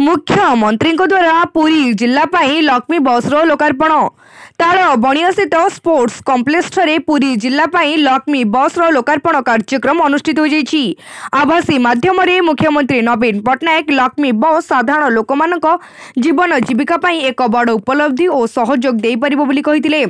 मुख्यमंत्री द्वारा पुरी जिला लक्ष्मी बस लोकार्पण ताल बणिया स्थित स्पोर्ट्स कॉम्प्लेक्स पुरी जिला लक्ष्मी बस लोकार्पण कार्यक्रम अनुष्ठित हो जाइछि। आभासी माध्यम मुख्यमंत्री नवीन पट्टनायक लक्ष्मी बस साधारण लोक जीवन जीविका एक बड़ उपलब्धि और सहयोग दे परिबो बोली कहिथिले।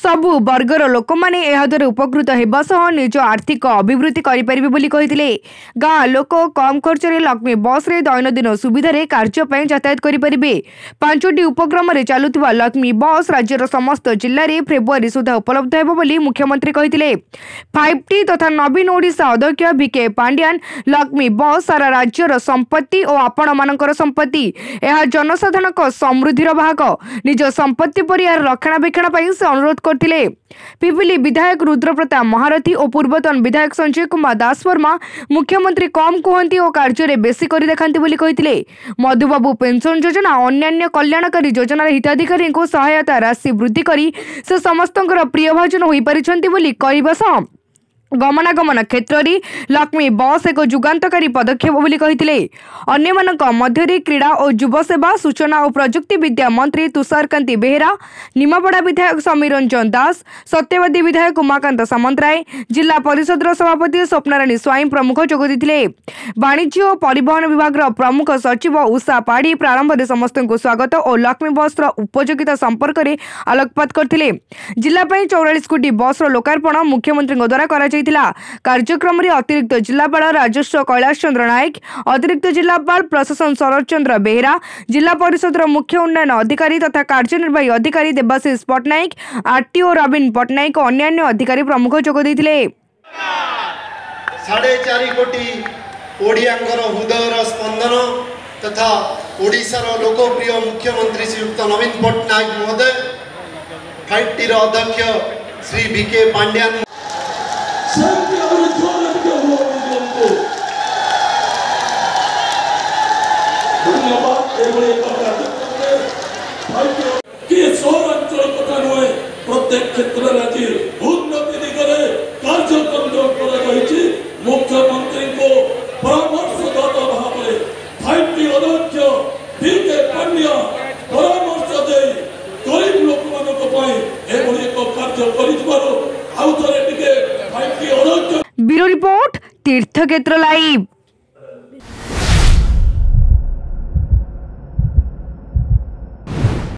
सबु वर्गर लोक माने एहा द्वारा उपकृत हेबा सह निज आर्थिक अभिवृद्धि करि परिबे बोली कहिथिले। गाँ लोक कम खर्च रे लक्ष्मी बस रे दैनंदिन सुविधा रे कार्य पय यातायात करि परिबे। 5टी उपक्रम रे चालुथिबा लक्ष्मी बस राज्यर समस्त जिल्ला रे फेब्रुआरी सुधा उपलब्ध हेबो बोली मुख्यमंत्री कहिथिले। 5T तथा नवीन ओडिशा अध्यक्ष बीके पांड्यान लक्ष्मी बस सारा राज्यर संपत्ति और आपण मानकर संपत्ति यह जनसाधारण समृद्धिर भाग निज संपत्ति परिवार रक्षणाबेक्षण पर से अनुरोध करथिले। पिपिली विधायक रुद्रप्रताप महारथी और पूर्वतन विधायक संजय कुमार दास वर्मा मुख्यमंत्री कम कहती और कार्य बेसी कर देखाती बोली कहिथिले। मधुबाबू पेंशन योजना अन्यान्य कल्याणकारी योजनार हिताधिकारी को सहायता राशि वृद्धि करी से समस्त प्रियभाजन हो पारिछंती बोली कहबा सह गमनागमन क्षेत्र में लक्ष्मी बस एक जुगान्तकारी पदक्षेप बोली कहिथिले। अन्य मानक मध्य क्रीड़ा और युव सेवा सूचना और प्रजुक्ति विद्या मंत्री तुषारकांति बेहेरा निमापड़ा विधायक समीर रंजन दास सत्यवादी विधायक उमाकांत सामंतराय जिला परिषद सभापति स्वप्नाराणी स्वाई प्रमुख जोगदेथिले। वाणिज्य और परिवहन विभाग प्रमुख सचिव उषा पाढ़ी प्रारंभ में समस्त को स्वागत और लक्ष्मी बस उपयोगिता संपर्क में आलोकपात करथिले। जिला 44 कोटी बस लोकार्पण मुख्यमंत्री द्वारा करा कार्यक्रम रे अतिरिक्त जिलापाल राजस्व कैलाश चंद्र नायक अतिरिक्त जिलापाल प्रशासन शरद चंद्र बेहेरा जिला परिषद मुख्य उन्नयन अधिकारी तथा कार्यनिर्वाही अधिकारी देवाशीष पट्टनायक आरटीओ रवीन पट्टनायक और अन्य अधिकारी प्रमुख जोग देथिले। 4.5 कोटी ओडियांगर हृदयर स्पंदन तथा ओडिशार लोकप्रिय मुख्यमंत्री श्रीयुक्त नवीन पट्टनायक महोदय 5T अध्यक्ष श्री बीके पांड्यान प्रत्येक क्षेत्र उन्नति दिगरे कार्यक्रम मुख्यमंत्री को परामर्शदाता भाव में 5T अध्यक्ष बीके पांड्या परामर्श दे गरीब लोक कार्य कर ब्यूरो रिपोर्ट तीर्थक्षेत्र लाइव।